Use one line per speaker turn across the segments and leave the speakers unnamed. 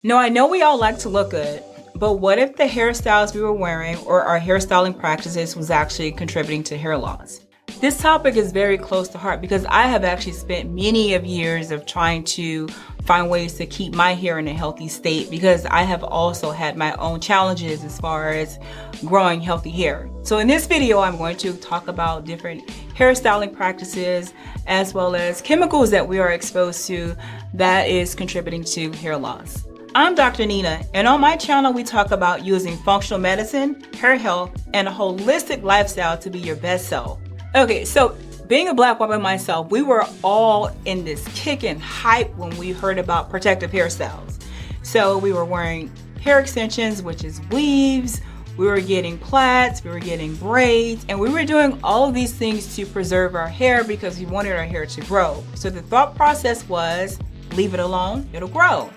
Now, I know we all like to look good, but what if the hairstyles we were wearing or our hairstyling practices was actually contributing to hair loss? This topic is very close to heart because I have actually spent many of years of trying to find ways to keep my hair in a healthy state because I have also had my own challenges as far as growing healthy hair. So in this video, I'm going to talk about different hairstyling practices as well as chemicals that we are exposed to that is contributing to hair loss. I'm Dr. Nina, and on my channel we talk about using functional medicine, hair health, and a holistic lifestyle to be your best self. Okay, so being a Black woman myself, we were all in this kick and hype when we heard about protective hairstyles. So we were wearing hair extensions, which is weaves, we were getting plaits, we were getting braids, and we were doing all of these things to preserve our hair because we wanted our hair to grow. So the thought process was, leave it alone, it'll grow.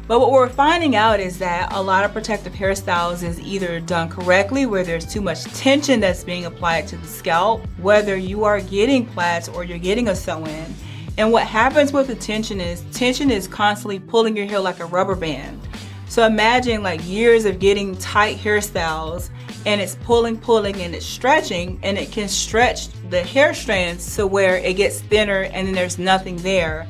But what we're finding out is that a lot of protective hairstyles is either done correctly, where there's too much tension that's being applied to the scalp, whether you are getting plaits or you're getting a sew-in. And what happens with the tension is constantly pulling your hair like a rubber band. So imagine like years of getting tight hairstyles and it's pulling, and it's stretching, and it can stretch the hair strands to where it gets thinner and then there's nothing there.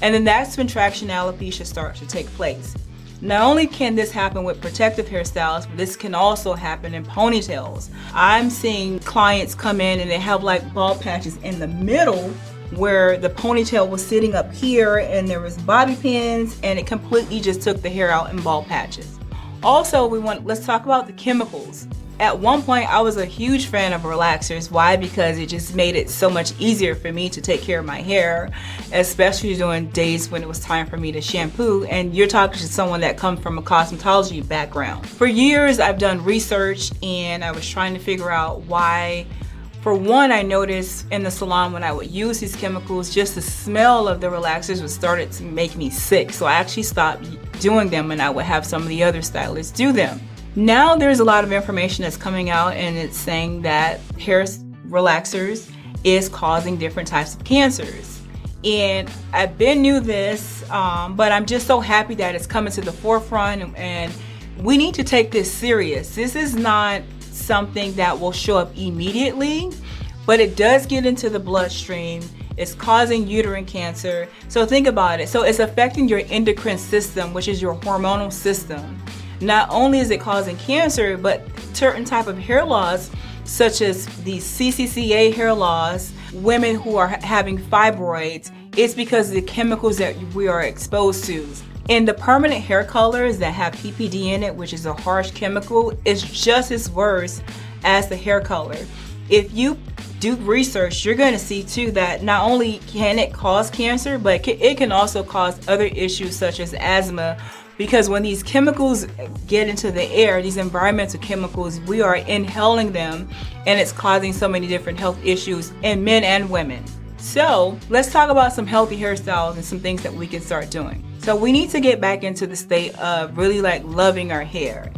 And then that's when traction alopecia starts to take place. Not only can this happen with protective hairstyles, but this can also happen in ponytails. I'm seeing clients come in and they have like bald patches in the middle where the ponytail was sitting up here and there was bobby pins and it completely just took the hair out in bald patches. Also, let's talk about the chemicals. At one point, I was a huge fan of relaxers. Why? Because it just made it so much easier for me to take care of my hair, especially during days when it was time for me to shampoo. And you're talking to someone that comes from a cosmetology background. For years, I've done research and I was trying to figure out why. For one, I noticed in the salon when I would use these chemicals, just the smell of the relaxers would started to make me sick. So I actually stopped doing them and I would have some of the other stylists do them. Now there's a lot of information that's coming out and it's saying that hair relaxers is causing different types of cancers. And I've been knew this, but I'm just so happy that it's coming to the forefront and we need to take this serious. This is not something that will show up immediately, but it does get into the bloodstream. It's causing uterine cancer. So think about it. So it's affecting your endocrine system, which is your hormonal system. Not only is it causing cancer, but certain type of hair loss, such as the CCCA hair loss, women who are having fibroids, it's because of the chemicals that we are exposed to. And the permanent hair colors that have PPD in it, which is a harsh chemical, is just as worse as the hair color. If you do research, you're going to see too that not only can it cause cancer, but it can also cause other issues such as asthma. Because when these chemicals get into the air, these environmental chemicals, we are inhaling them and it's causing so many different health issues in men and women. So let's talk about some healthy hairstyles and some things that we can start doing. So we need to get back into the state of really like loving our hair.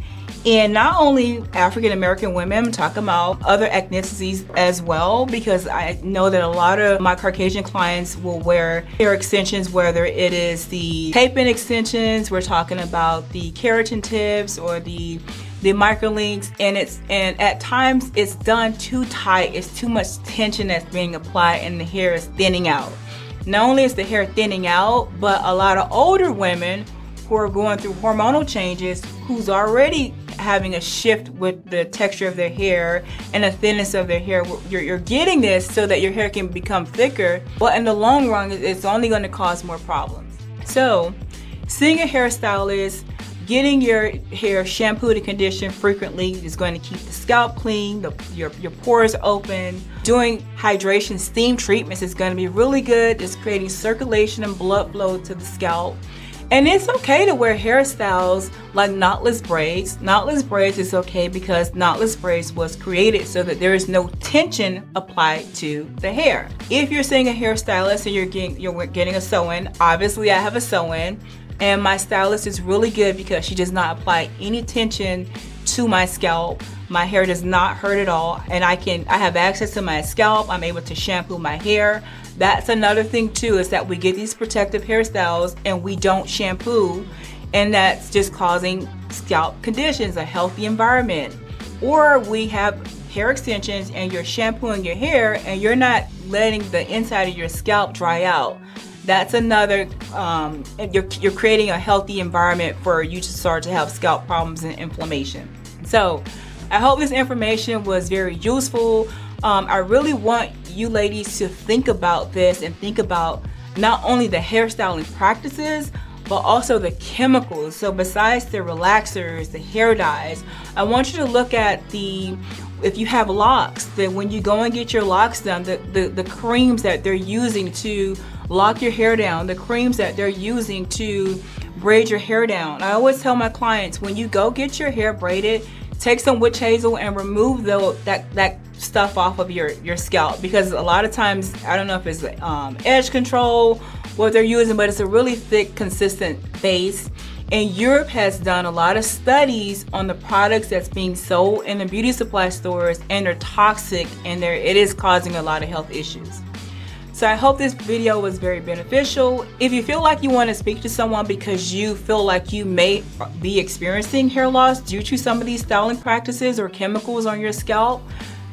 And not only African American women, I'm talking about other ethnicities as well, because I know that a lot of my Caucasian clients will wear hair extensions, whether it is the tape-in extensions, we're talking about the keratin tips or the microlinks, and at times it's done too tight. It's too much tension that's being applied and the hair is thinning out. Not only is the hair thinning out, but a lot of older women who are going through hormonal changes, who's already having a shift with the texture of their hair and the thinness of their hair. You're getting this so that your hair can become thicker, but in the long run, it's only going to cause more problems. So, seeing a hairstylist, getting your hair shampooed and conditioned frequently is going to keep the scalp clean, your pores open. Doing hydration steam treatments is going to be really good. It's creating circulation and blood flow to the scalp. And it's okay to wear hairstyles like knotless braids. Knotless braids is okay because knotless braids was created so that there is no tension applied to the hair. If you're seeing a hairstylist and you're getting a sew-in, obviously I have a sew-in, and my stylist is really good because she does not apply any tension to my scalp. My hair does not hurt at all, and I have access to my scalp. I'm able to shampoo my hair. That's another thing too, is that we get these protective hairstyles and we don't shampoo, and that's just causing scalp conditions, a healthy environment. Or we have hair extensions and you're shampooing your hair and you're not letting the inside of your scalp dry out. That's another, you're creating a healthy environment for you to start to have scalp problems and inflammation. So I hope this information was very useful. I really want you ladies to think about this and think about not only the hairstyling practices, but also the chemicals. So besides the relaxers, the hair dyes, I want you to look at if you have locks, that when you go and get your locks done, the creams that they're using to lock your hair down, the creams that they're using to braid your hair down. I always tell my clients, when you go get your hair braided, take some witch hazel and remove that stuff off of your scalp, because a lot of times, I don't know if it's edge control, what they're using, but it's a really thick, consistent base. And Europe has done a lot of studies on the products that's being sold in the beauty supply stores, and they're toxic, and it is causing a lot of health issues. So I hope this video was very beneficial. If you feel like you want to speak to someone because you feel like you may be experiencing hair loss due to some of these styling practices or chemicals on your scalp,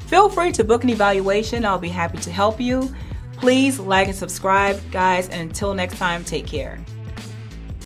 feel free to book an evaluation. I'll be happy to help you. Please like and subscribe, guys, and until next time, take care.